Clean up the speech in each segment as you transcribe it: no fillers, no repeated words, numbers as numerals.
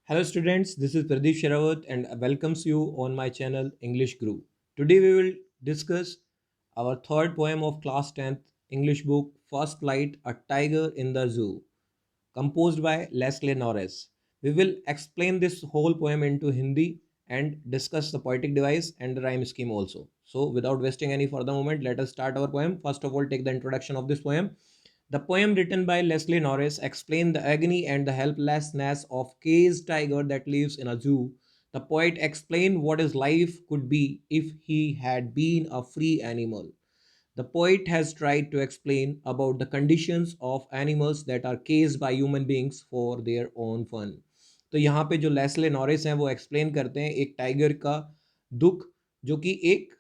Hello students, this is Pradeep Sherawat and welcomes you on my channel English Guru. Today we will discuss our third poem of class 10th English book First Flight, A Tiger in the Zoo, composed by Leslie Norris. We will explain this whole poem into Hindi and discuss the poetic device and the rhyme scheme also. So without wasting any further moment, let us start our poem. First of all, take the introduction of this poem. The poem written by Leslie Norris explains the agony and the helplessness of caged tiger that lives in a zoo. The poet explained what his life could be if he had been a free animal. The poet has tried to explain about the conditions of animals that are caged by human beings for their own fun. तो यहाँ पे जो Leslie Norris हैं वो explain करते हैं एक tiger का दुख जो कि एक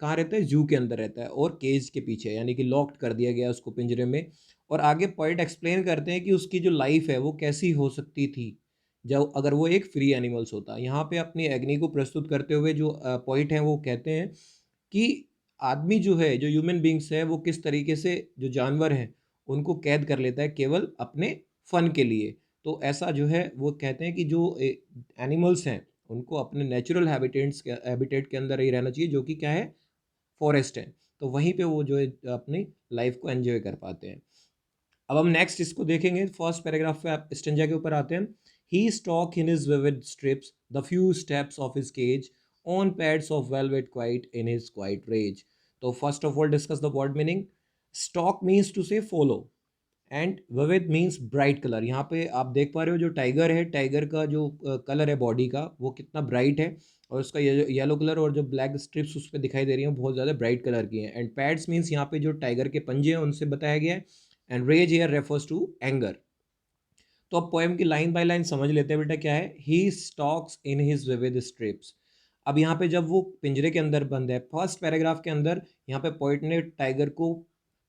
कहाँ रहता है जू के अंदर रहता है और केज के पीछे यानी कि लॉक्ड कर दिया गया उसको पिंजरे में। और आगे पोइट एक्सप्लेन करते हैं कि उसकी जो लाइफ है वो कैसी हो सकती थी जब अगर वो एक फ्री एनिमल्स होता। यहाँ पे अपनी एग्नी को प्रस्तुत करते हुए जो पोइट हैं वो कहते हैं कि आदमी जो है जो ह्यूमन बींग्स है वो किस तरीके से जो जानवर हैं उनको कैद कर लेता है केवल अपने फन के लिए। तो ऐसा जो है वो कहते हैं कि जो एनिमल्स हैं उनको अपने नेचुरल हैबिटेट के अंदर ही रहना चाहिए जो कि क्या है फॉरेस्ट है। तो वहीं पे वो जो है अपनी लाइफ को एंजॉय कर पाते हैं। अब हम नेक्स्ट इसको देखेंगे फर्स्ट पैराग्राफ पे आप स्टेंजा के ऊपर आते हैं। He stalk in his vivid stripes the few steps of his cage on pads of velvet quiet in his quiet rage. तो first of all discuss the word meaning. Stalk means to say follow and vivid means bright colour. यहाँ पे आप देख पा रहे हो जो tiger है टाइगर का जो कलर है बॉडी का वो कितना ब्राइट है और उसका ये येलो कलर और जो ब्लैक स्ट्रिप्स उस पर दिखाई दे रही हैं बहुत ज़्यादा ब्राइट कलर की हैं। एंड पैड्स मीन्स यहाँ पे जो टाइगर के पंजे हैं उनसे बताया गया है। And rage here refers to anger. तो अब पोएम की लाइन बाय लाइन समझ लेते हैं बेटा क्या है। He stalks in his vivid stripes. अब यहाँ पे जब वो पिंजरे के अंदर बंद है फर्स्ट पैराग्राफ के अंदर यहाँ पे पोइट ने टाइगर को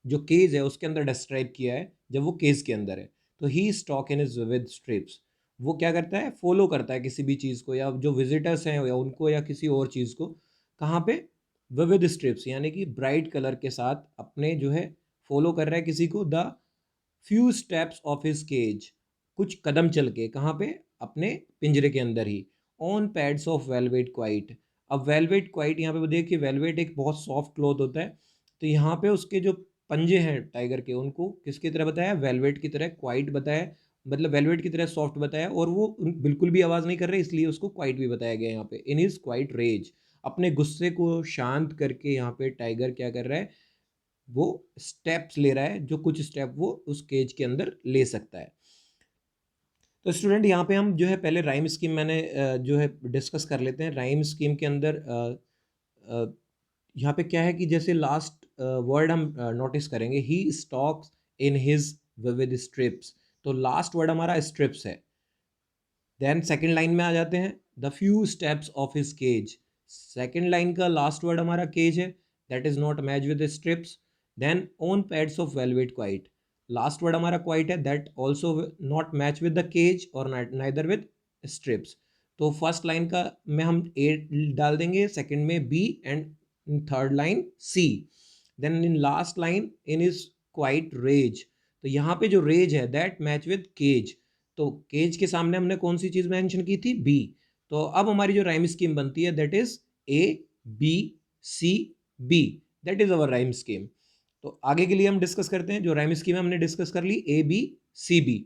जो केज है उसके अंदर डिस्क्राइब किया है जब वो केज के अंदर है। तो he stalk in his vivid stripes. वो क्या करता है फॉलो करता है किसी भी चीज़ को या जो विजिटर्स हैं या उनको या किसी और चीज़ को कहाँ पे विविड स्ट्रिप्स यानी कि ब्राइट कलर के साथ अपने जो है फॉलो कर रहा है किसी को the few steps of his cage कुछ कदम चल के कहाँ पे अपने पिंजरे के अंदर ही on pads of velvet quiet. अब वेलवेट क्वाइट यहाँ पे वो देखिए वेलवेट एक बहुत सॉफ्ट क्लॉथ होता है। तो यहाँ पे उसके जो पंजे हैं टाइगर के उनको किसकी तरह बताया वेलवेट की तरह क्वाइट बताया मतलब वेलवेट की तरह सॉफ्ट बताया और वो बिल्कुल भी आवाज़ नहीं कर रहे इसलिए उसको क्वाइट भी बताया गया यहाँ पे इन हिज क्वाइट रेज। अपने गुस्से को शांत करके यहाँ पे टाइगर क्या कर रहा है वो स्टेप्स ले रहा है जो कुछ स्टेप वो उस केज के अंदर ले सकता है। तो स्टूडेंट यहाँ पे हम जो है पहले राइम स्कीम मैंने जो है डिस्कस कर लेते हैं। राइम स्कीम के अंदर यहाँ पे क्या है कि जैसे लास्ट वर्ड हम नोटिस करेंगे he stalks in his vivid stripes. तो लास्ट वर्ड हमारा स्ट्रिप्स है। देन सेकेंड लाइन में आ जाते हैं the few steps of his cage. Second line का लास्ट वर्ड हमारा केज है that is not match with stripes. Then on pads of velvet quiet. Last word हमारा क्वाइट है that also not match with the cage और neither with stripes. तो first line का में हम ए डाल देंगे सेकेंड में B and third line C. Then in last line in is quite rage. तो यहाँ पे जो रेज है दैट मैच विद केज। तो केज के सामने हमने कौन सी चीज मेंशन की थी बी। तो अब हमारी जो राइम स्कीम बनती है that is A B C B. That is our rhyme scheme. तो आगे के लिए हम डिस्कस करते हैं जो राइम स्कीम हमने डिस्कस कर ली A B C B.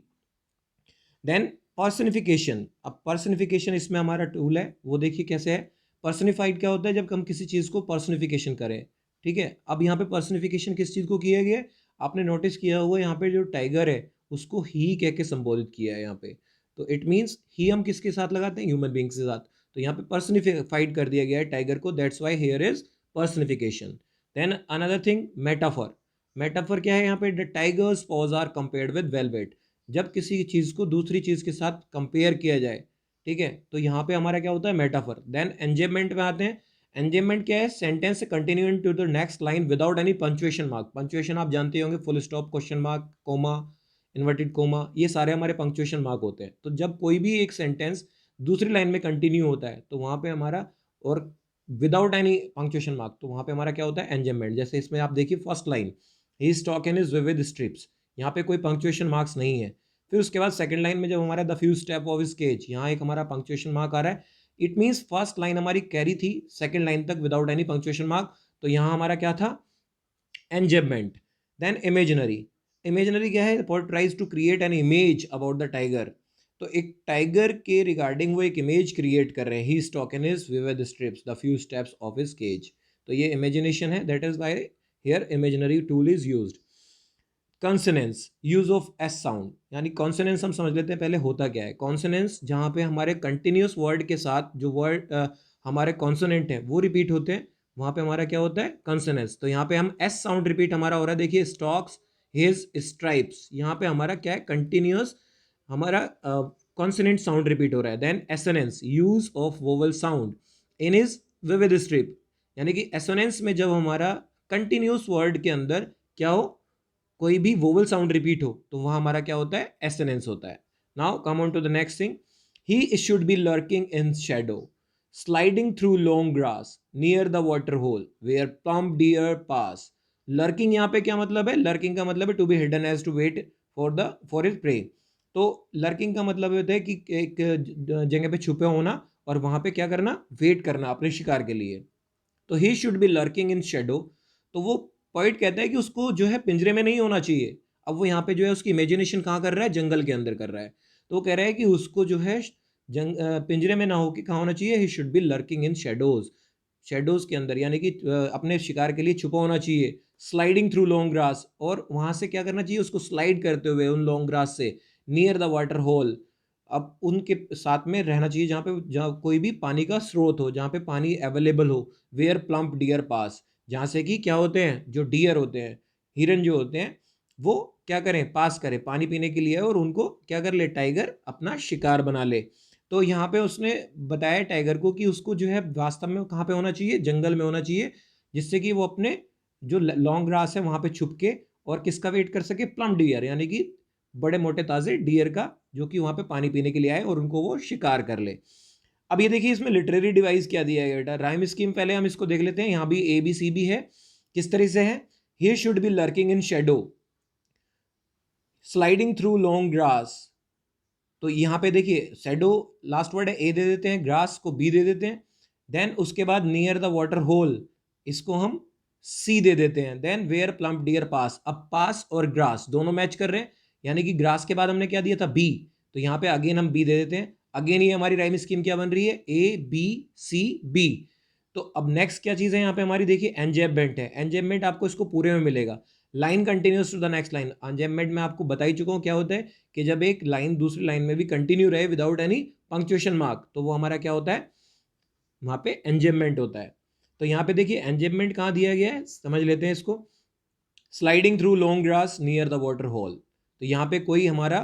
Then personification. अब पर्सनिफिकेशन इसमें हमारा टूल है वो देखिए कैसे है। पर्सनिफाइड क्या होता है जब हम किसी चीज़ को पर्सनिफिकेशन करें। ठीक है अब यहाँ पे पर्सनिफिकेशन किस चीज़ को किया गया है आपने नोटिस किया हुआ यहाँ पे जो टाइगर है उसको ही कह के संबोधित किया है यहाँ पे। तो इट मीन्स ही हम किसके साथ लगाते हैं ह्यूमन बींग्स के साथ। तो यहाँ पे पर्सनिफाइड कर दिया गया है टाइगर को that's why here is personification. Then another thing metaphor. Metaphor क्या है यहाँ पे the tiger's paws are compared with velvet. जब किसी चीज़ को दूसरी चीज़ के साथ कंपेयर किया जाए ठीक है तो यहाँ पे हमारा क्या होता है मेटाफर। देन एंजेबमेंट में आते हैं। एंजेबमेंट क्या है सेंटेंस से continue to the next line without any punctuation mark. Punctuation आप जानते होंगे full stop question mark comma inverted comma ये सारे हमारे पंक्चुएशन मार्क होते हैं। तो जब कोई भी एक सेंटेंस दूसरी लाइन में कंटिन्यू होता है तो वहाँ पे हमारा और विदाउट एनी पंक्चुएशन मार्क तो वहाँ पे हमारा क्या होता है एंजेबमेंट। जैसे इसमें आप देखिए first line he stalk in is vivid strips यहाँ पे कोई पंक्चुएशन मार्क्स नहीं है। फिर उसके बाद सेकंड लाइन में जब हमारा the few step of his cage, यहाँ एक हमारा पंक्चुएशन मार्क आ रहा है, इट मीन्स फर्स्ट लाइन हमारी कैरी थी सेकंड लाइन तक विदाउट एनी पंक्चुएशन मार्क, तो यहाँ हमारा क्या था, एंजेबमेंट। देन इमेजिनरी, इमेजिनरी क्या है, poet tries to create an image about the tiger, तो एक टाइगर के रिगार्डिंग वो एक इमेज क्रिएट कर रहे हैं, he stalk in his vivid stripes the few steps of his cage, तो ये इमेजिनेशन है, that is why here imaginary tool is used. Consonance, use of S sound, यानी कॉन्सोनेंस हम समझ लेते हैं पहले होता क्या है। कॉन्सोनेंस जहाँ पे हमारे कंटिन्यूस वर्ड के साथ जो वर्ड हमारे कॉन्सोनेंट है वो रिपीट होते हैं, वहाँ पे हमारा क्या होता है, कॉन्सोनेंस। तो यहाँ पे हम एस साउंड रिपीट हमारा हो रहा है, देखिए स्टॉक्स हिज स्ट्राइप्स, यहाँ पे हमारा क्या है, कंटिन्यूस हमारा कॉन्सोनेंट साउंड रिपीट हो रहा है। Then assonance, use of vowel sound in his vivid strip, यानी कि एसोनेंस में जब हमारा कंटिन्यूस वर्ड के अंदर क्या हो, कोई भी वोवल साउंड रिपीट हो, तो वहां हमारा क्या होता है, एसोनेंस होता है। Now come on to the next thing, he should be lurking in shadow, sliding through long grass near the water hole where plump deer pass. Lurking यहाँ पे क्या मतलब है, लर्किंग का मतलब है to be hidden as to wait for his prey. तो lurking का मतलब होता है कि एक जगह पे छुपे होना और वहां पे क्या करना, वेट करना अपने शिकार के लिए। तो he should be lurking in shadow, तो वो पॉइंट कहता है कि उसको जो है पिंजरे में नहीं होना चाहिए। अब वो यहाँ पे जो है उसकी इमेजिनेशन कहाँ कर रहा है, जंगल के अंदर कर रहा है। तो वो कह रहा है कि उसको जो है पिंजरे में ना हो कि कहाँ होना चाहिए, ही should be lurking in shadows, shadows के अंदर, यानी कि अपने शिकार के लिए छुपा होना चाहिए। स्लाइडिंग थ्रू लॉन्ग ग्रास, और वहां से क्या करना चाहिए, उसको स्लाइड करते हुए उन लॉन्ग ग्रास से, नियर द वाटर होल, अब उनके साथ में रहना चाहिए जहाँ पे, जहाँ कोई भी पानी का स्रोत हो, जहाँ पे पानी अवेलेबल हो। वेयर प्लम्प डियर पास, जहाँ से कि क्या होते हैं, जो डियर होते हैं, हिरन जो होते हैं, वो क्या करें, पास करें पानी पीने के लिए, और उनको क्या कर ले, टाइगर अपना शिकार बना ले। तो यहाँ पे उसने बताया टाइगर को कि उसको जो है वास्तव में कहाँ पे होना चाहिए, जंगल में होना चाहिए, जिससे कि वो अपने जो लॉन्ग ग्रास है वहां पे छुप के और किसका वेट कर सके, प्लम डियर, यानी कि बड़े मोटे ताजे डियर का, जो कि वहां पे पानी पीने के लिए आए और उनको वो शिकार कर ले। अब ये देखिए इसमें लिटरेरी डिवाइस क्या दिया है बेटा, राइम स्कीम पहले हम इसको देख लेते हैं, यहाँ भी ए बी सी भी है, किस तरह से है, he should be lurking in shadow, sliding through long grass. तो यहाँ पे देखिए शेडो लास्ट वर्ड है, ए दे देते हैं, ग्रास को बी दे देते हैं, देन उसके बाद नियर द वाटर होल, इसको हम सी दे देते हैं, देन वेयर प्लम्प डियर पास। अब पास और ग्रास दोनों मैच कर रहे हैं, यानी कि ग्रास के बाद हमने क्या दिया था, बी, तो यहाँ पे अगेन हम बी दे देते हैं। अगेन ये हमारी राइम स्कीम क्या बन रही है, ए बी सी बी। तो अब नेक्स्ट क्या चीज है यहाँ पे हमारी, देखिए एंजेबमेंट है, एंजेबमेंट आपको इसको पूरे में मिलेगा, line continues to the next line. Enjambment में आपको बता ही चुका हूँ क्या होता है, कि जब एक लाइन दूसरी लाइन में भी कंटिन्यू रहे विदाउट एनी पंक्चुएशन मार्क, तो वो हमारा क्या होता है, वहां पे एंजेबमेंट होता है। तो यहाँ पे देखिए एंजेबमेंट कहाँ दिया गया है, समझ लेते हैं इसको। Sliding through long grass near the water hole, तो यहाँ पे कोई हमारा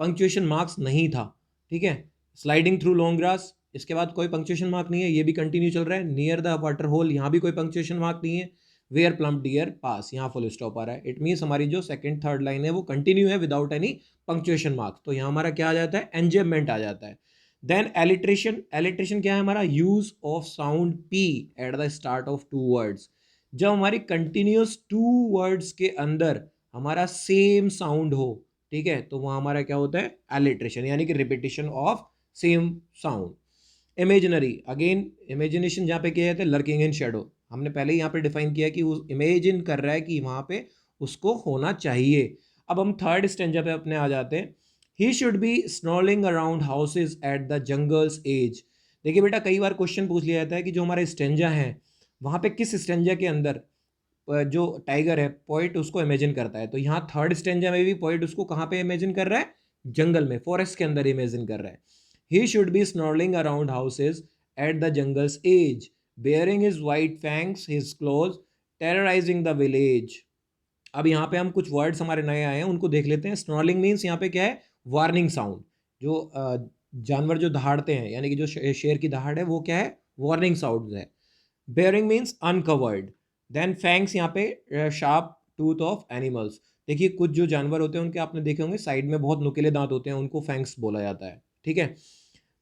पंक्चुएशन मार्क्स नहीं था, ठीक है, स्लाइडिंग थ्रू लॉन्ग ग्रास, इसके बाद कोई पंक्चुएशन मार्क नहीं है, ये भी कंटिन्यू चल रहा है। नियर द वाटर होल, यहाँ भी कोई पंक्चुएशन मार्क नहीं है। वेयर प्लम्प डियर पास, यहाँ फुल स्टॉप आ रहा है। इट मीन्स हमारी जो सेकंड थर्ड लाइन है वो कंटिन्यू है विदाउट एनी पंक्चुएशन मार्क, तो यहाँ हमारा क्या आ जाता है, एंजेबमेंट आ जाता है। देन एलिट्रेशन, एलिट्रेशन क्या है हमारा, use of sound P at the start of two words, जब हमारी कंटिन्यूस टू वर्ड्स के अंदर हमारा सेम साउंड हो, ठीक है, तो वहां हमारा क्या होता है, एलिट्रेशन, यानी कि repetition of same sound. Imaginary, again imagination जहाँ पे किया जाता है, लर्किंग इन शेडो, हमने पहले ही यहाँ पे डिफाइन किया कि वो इमेजिन कर रहा है कि वहां पे उसको होना चाहिए। अब हम थर्ड स्टेंजा पे अपने आ जाते हैं, he should be snarling around houses at the jungle's edge. देखिए बेटा कई बार क्वेश्चन पूछ लिया जाता है कि जो हमारे स्टेंजा है वहां पे किस स्टेंजा के अंदर जो टाइगर है पोइट उसको इमेजिन करता है, तो यहाँ थर्ड स्टेंजा में भी पोइट उसको कहाँ पे इमेजिन कर रहा है, जंगल में, फॉरेस्ट के अंदर इमेजिन कर रहा है। He should be snarling around houses at the jungle's edge, baring his white fangs his claws, terrorising the village. अब यहाँ पे हम कुछ वर्ड्स हमारे नए आए हैं उनको देख लेते हैं। स्नॉर्लिंग मीन्स यहाँ पे क्या है, वार्निंग साउंड, जो जानवर जो दहाड़ते हैं, यानी कि जो शेर की दहाड़ है वो क्या है, वार्निंग साउंड है। Baring means uncovered. Then fangs यहाँ पे शार्प टूथ ऑफ एनिमल्स, देखिए कुछ जो जानवर होते हैं उनके आपने देखे होंगे साइड में बहुत नुकीले दांत होते हैं, उनको फैंक्स बोला जाता है, ठीक है।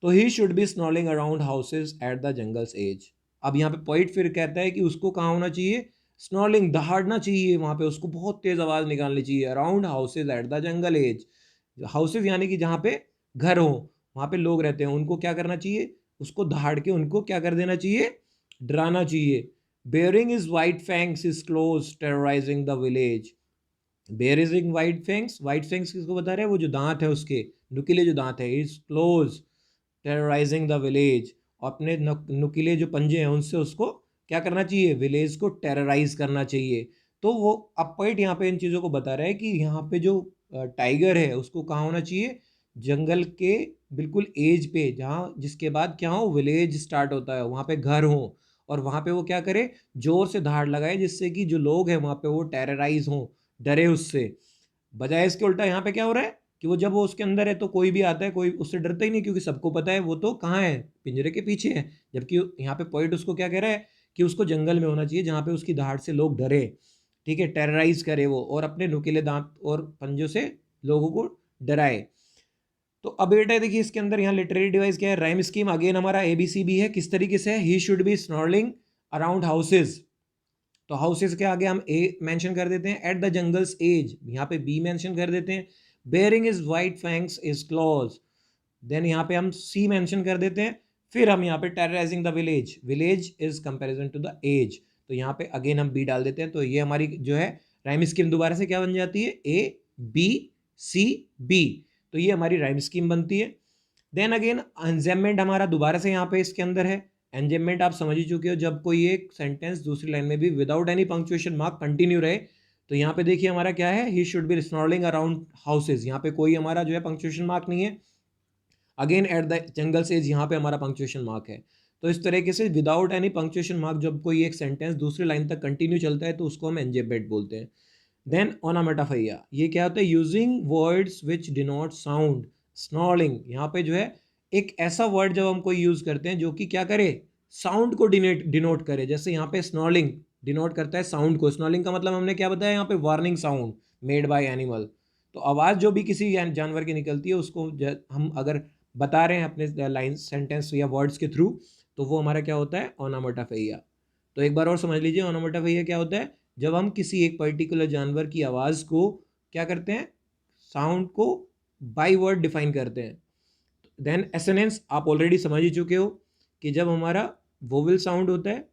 तो he should be snarling around houses at the jungle's edge. अब यहाँ पे पॉइंट फिर कहता है कि उसको कहाँ होना चाहिए, स्नॉलिंग दहाड़ना चाहिए, वहां पे उसको बहुत तेज आवाज निकालनी चाहिए, around houses at the jungle edge, houses यानी कि जहाँ पे घर हो, वहाँ पे लोग रहते हैं, उनको क्या करना चाहिए, उसको दहाड़ के उनको क्या कर देना चाहिए, डराना चाहिए। Bearing is white fangs is close terrorising the village. Bearing white fangs, white fangs किसको बता रहे हैं, वो जो दांत है उसके, नुकीले जो दांत है, is close terrorising the village. अपने नुकीले जो पंजे हैं उनसे उसको क्या करना चाहिए, विलेज को टेरराइज करना चाहिए। तो वो अब पॉइंट यहाँ पे इन चीज़ों को बता रहा है कि यहाँ पे जो टाइगर है उसको कहाँ होना चाहिए, जंगल के बिल्कुल एज पे, जहाँ जिसके बाद क्या हो, विलेज स्टार्ट होता है, वहाँ पे घर हो, और वहाँ पे वो क्या करे, जोर से दहाड़ लगाए, जिससे कि जो लोग हैं वहाँ पे वो टेरराइज हों, डरे उससे। बजाय इसके उल्टा यहाँ पे क्या हो रहा है कि वो जब वो उसके अंदर है तो कोई भी आता है, कोई उससे डरता ही नहीं, क्योंकि सबको पता है वो तो कहाँ है, पिंजरे के पीछे है। जबकि यहाँ पे पॉइंट उसको क्या कह रहा है कि उसको जंगल में होना चाहिए, जहाँ पे उसकी दहाड़ से लोग डरे, ठीक है, टेरराइज करे वो, और अपने नुकीले दांत और पंजों से लोगों को डराए। तो अब बेटा देखिए इसके अंदर यहाँ लिटरेरी डिवाइस क्या है, राइम स्कीम अगेन हमारा एबीसीबी है, किस तरीके से है, he should be snarling around houses. तो हाउसेज के आगे हम ए मेंशन कर देते हैं, एट द जंगल्स एज, यहाँ पे बी मेंशन कर देते हैं, baring is white fangs is claws, then यहाँ पे हम सी मेंशन कर देते हैं, फिर हम यहाँ पे terrorising the village, village is comparison to the edge, तो यहाँ पे अगेन हम बी डाल देते हैं। तो ये हमारी जो है राइम स्कीम दोबारा से क्या बन जाती है, ए बी सी बी, तो ये हमारी राइम स्कीम बनती है। देन अगेन एंजेममेंट हमारा दोबारा से यहाँ पे इसके अंदर है। एंजेममेंट आप समझ ही चुके हो, जब कोई एक सेंटेंस दूसरी लाइन में भी without any punctuation mark continue रहे, तो यहाँ पे देखिए हमारा क्या है, he should be snarling around houses, यहाँ पे कोई हमारा जो है पंक्चुएशन मार्क नहीं है। Again eight the jungle says, यहाँ पे हमारा पंक्चुएशन मार्क है। तो इस तरीके से विदाउट एनी पंक्चुएशन मार्क जब कोई एक सेंटेंस दूसरी लाइन तक कंटिन्यू चलता है तो उसको हम एंजेममेंट बोलते हैं। देन ओनामेटाफाइया, ये क्या होता है, using words which denote sound, snarling, यहाँ पे जो है एक ऐसा वर्ड जब हम कोई यूज करते हैं जो कि क्या करे, साउंड को डिनोट करे, जैसे यहाँ पे स्नॉर्लिंग डिनोट करता है साउंड को, स्नॉर्लिंग का मतलब हमने क्या बताया यहाँ पे, warning sound made by animal. तो आवाज जो भी किसी जानवर की निकलती है उसको हम अगर बता रहे हैं अपने लाइन सेंटेंस या वर्ड्स के थ्रू, तो वो हमारा क्या होता है, ओनामेटाफाइया। तो एक बार और समझ लीजिए ओनोमेटोफोइया क्या होता है, जब हम किसी एक पर्टिकुलर जानवर की आवाज़ को क्या करते हैं, साउंड को बाय वर्ड डिफाइन करते हैं। देन एसोनेंस आप ऑलरेडी समझ ही चुके हो कि जब हमारा वोवेल साउंड होता है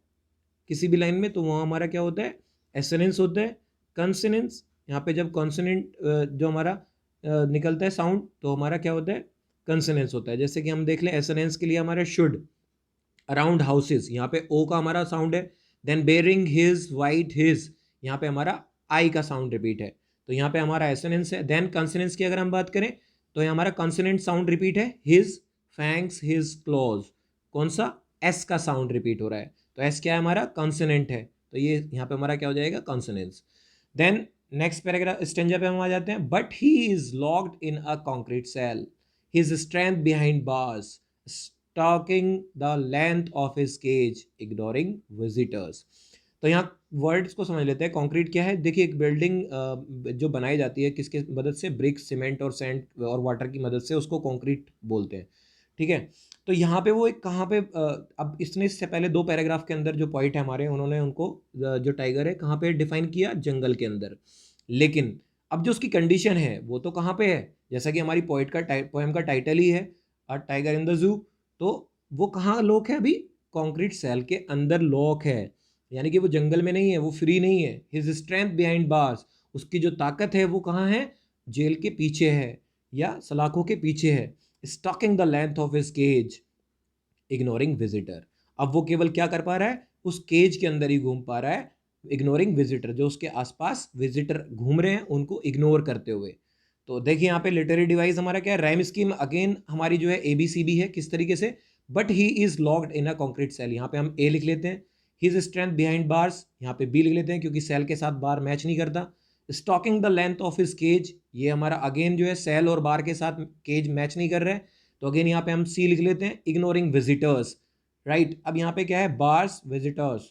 किसी भी लाइन में तो वहाँ हमारा क्या होता है, एसोनेंस होता है। कंसोनेंस, यहाँ पे जब कॉन्सोनेंट जो हमारा निकलता है साउंड तो हमारा क्या होता है, कंसोनेंस होता है। जैसे कि हम देख लें एसोनेंस के लिए हमारा शुड अराउंड हाउसेज, यहाँ पे ओ का हमारा साउंड है। Then baring his white his, यहाँ पे हमारा आई का साउंड रिपीट है, तो यहाँ पे हमारा एसोनेंस है। देन कंसोनेंस की अगर हम बात करें तो ये हमारा कंसोनेंट साउंड रिपीट है, हिज फैंक्स हिज क्लॉज, कौन सा, एस का साउंड रिपीट हो रहा है, तो एस क्या है हमारा, कंसोनेंट है, तो ये यहाँ पे हमारा क्या हो जाएगा, consonance. Then next paragraph stanza पे हम आ जाते हैं, but he is locked in a concrete cell, his strength behind bars, stalking the length of his cage, ignoring visitors। तो यहाँ वर्ड्स को समझ लेते हैं। कंक्रीट क्या है, देखिए एक बिल्डिंग जो बनाई जाती है किसके मदद से, ब्रिक सीमेंट और सैंड और वाटर की मदद से, उसको कंक्रीट बोलते हैं, ठीक है। तो यहाँ पे वो एक कहाँ पे अब इसने इससे पहले दो पैराग्राफ के अंदर जो पॉइंट है हमारे, उन्होंने उनको जो टाइगर है कहाँ पे डिफाइन किया, जंगल के अंदर। लेकिन अब जो उसकी कंडीशन है वो तो कहाँ पे है, जैसा कि हमारी पोएम का टाइटल ही है a tiger in the zoo, तो वो कहाँ लॉक है अभी, कंक्रीट सेल के अंदर लॉक है, यानी कि वो जंगल में नहीं है, वो फ्री नहीं है। हिज स्ट्रेंथ बिहाइंड बार्स, उसकी जो ताकत है वो कहाँ है, जेल के पीछे है या सलाखों के पीछे है। Stalking the length of his cage, ignoring visitor, अब वो केवल क्या कर पा रहा है, उस केज के अंदर ही घूम पा रहा है, इग्नोरिंग विजिटर, जो उसके आसपास विजिटर घूम रहे हैं उनको इग्नोर करते हुए। तो देखिए यहाँ पे लिटरेरी डिवाइस हमारा क्या है, राइम स्कीम अगेन हमारी जो है एबीसीबी है, किस तरीके से, but he is locked in a concrete cell, यहाँ पे हम ए लिख लेते हैं। हिज स्ट्रेंथ बिहाइंड बार्स, यहाँ पे बी लिख लेते हैं क्योंकि सेल के साथ बार मैच नहीं करता। Stalking the length of his cage, ये हमारा अगेन जो है सेल और बार के साथ केज मैच नहीं कर रहे हैं, तो अगेन यहाँ पे हम सी लिख लेते हैं। इग्नोरिंग विजिटर्स, राइट, अब यहाँ पे क्या है, बार्स विजिटर्स,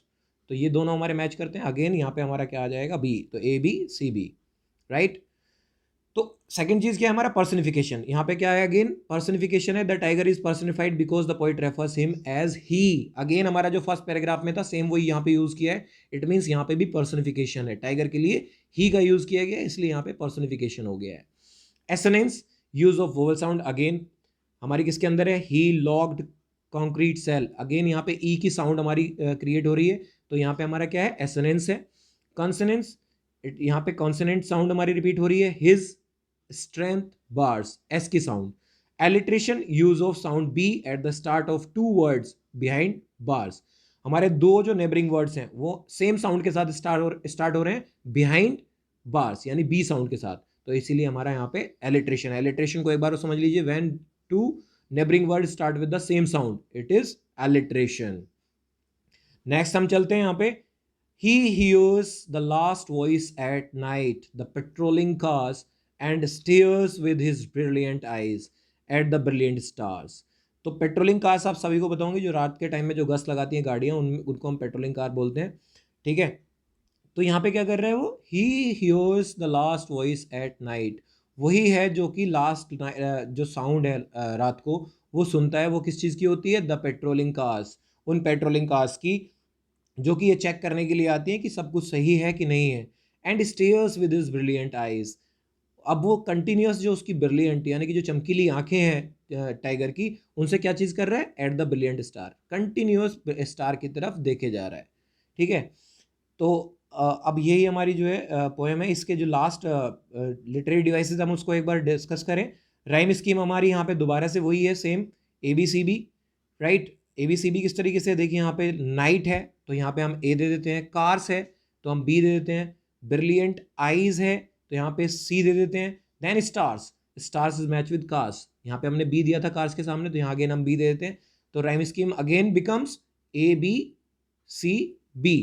तो ये दोनों हमारे मैच करते हैं, अगेन यहाँ पे हमारा क्या आ जाएगा, बी, तो A B C B, right. तो सेकंड चीज क्या है हमारा, पर्सनिफिकेशन, यहाँ पे क्या है, अगेन पर्सनिफिकेशन है, the tiger is personified because the poet refers him as he, again हमारा जो फर्स्ट पैराग्राफ में था सेम वही यहाँ पे यूज किया है। इट मीन्स यहाँ पे भी पर्सनिफिकेशन है, टाइगर के लिए ही का यूज किया गया है, इसलिए यहाँ पे पर्सनिफिकेशन हो गया है। Assonance, use of vowel sound again हमारी किसके अंदर है, ही लॉग्ड कॉन्क्रीट सेल, अगेन यहाँ पे ई की साउंड हमारी क्रिएट हो रही है, तो यहाँ पे हमारा क्या है, एसोनेंस है। कॉन्सोनेंस, यहाँ पे कॉन्सोनेंट साउंड हमारी रिपीट हो रही है, हिज स्ट्रेंथ बार्स, एस की sound. Alliteration, use of sound B at the start of two words behind bars, हमारे दो जो नेबरिंग वर्ड्स हैं वो सेम साउंड के साथ स्टार्ट हो रहे हैं बिहाइंड बार्स यानी बी साउंड के साथ, तो इसीलिए हमारा यहाँ पे एलिट्रेशन। एलिट्रेशन को एक बार समझ लीजिए, when two neighbouring word start with the same sound it is alliteration. Next हम चलते हैं यहाँ पे, he hears the last voice at night, the patrolling cars, and stares with his brilliant eyes at the brilliant stars। तो patrolling cars आप सभी को बताऊंगी, जो रात के टाइम में जो गश्त लगाती हैं गाड़ियां उनको हम पेट्रोलिंग कार बोलते हैं, ठीक है। तो यहाँ पे क्या कर रहा है वो, he hears the last voice at night, वही है जो कि लास्ट जो साउंड है रात को वो सुनता है, वो किस चीज़ की होती है, द पेट्रोलिंग कार्स, उन पेट्रोलिंग कार्स की जो कि ये चेक करने के लिए आती है कि सब कुछ सही है कि नहीं है। And stairs with his brilliant eyes, अब वो कंटिन्यूस जो उसकी ब्रिलियंट यानी कि जो चमकीली आंखें हैं टाइगर की, उनसे क्या चीज़ कर रहा है, at the brilliant star, continuous star की तरफ देखे जा रहा है, ठीक है। तो अब यही हमारी जो है पोएम है, इसके जो लास्ट लिटरेरी डिवाइसेस हम उसको एक बार डिस्कस करें। राइम स्कीम हमारी यहाँ पे दोबारा से वही है, same A B C B, right. A B C B किस तरीके से, देखिए यहाँ पे नाइट है तो यहाँ पे हम ए दे देते हैं, कार्स है तो हम बी दे देते हैं, ब्रिलियंट आईज है तो यहाँ पे सी दे देते हैं, then stars, stars is match with cars, यहाँ पे हमने बी दिया था कार्स के सामने तो यहाँ अगेन हम बी दे देते हैं, तो rhyme scheme again becomes A B C B.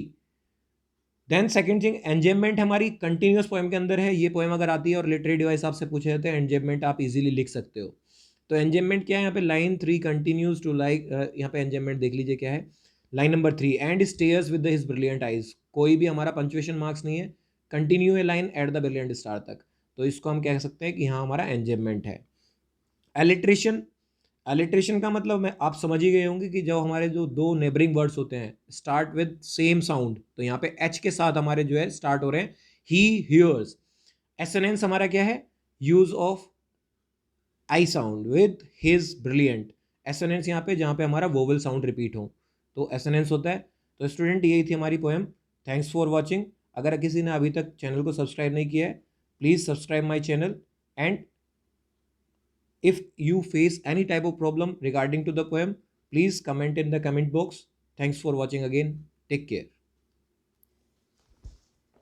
Then second thing, enjambment हमारी कंटिन्यूस पोएम के अंदर है, ये पोएम अगर आती है और लिटरेरी डिवाइस आपसे पूछे जाते हैं एंजेबमेंट आप इजीली लिख सकते हो। तो एंजेबमेंट क्या है, यहाँ पे लाइन 3 कंटिन्यूज टू लाइक, यहाँ पे एंजेबमेंट देख लीजिए क्या है, line number 3, and stairs with his brilliant eyes, कोई भी हमारा पंचुएशन मार्क्स नहीं है, कंटिन्यू है line at the brilliant star तक, तो इसको हम कह सकते हैं कि यहाँ हमारा एंजेबमेंट है। एलिट्रेशन, एलिट्रेशन का मतलब मैं आप समझ ही गए होंगे कि जब हमारे जो दो नेबरिंग वर्ड्स होते हैं स्टार्ट विद सेम साउंड, तो यहाँ पे एच के साथ हमारे जो है स्टार्ट हो रहे हैं, ही हियर्स। एसोनेंस हमारा क्या है, use of I sound with his brilliant, assonance यहाँ पे जहाँ पे हमारा वोवल साउंड रिपीट हो तो एसोनेंस होता है। तो स्टूडेंट यही थी हमारी पोएम, थैंक्स फॉर वॉचिंग। अगर किसी ने अभी तक चैनल को सब्सक्राइब नहीं किया है please subscribe my channel, and if you face any type of problem regarding to the poem, please comment in the comment box. Thanks for watching again. Take care.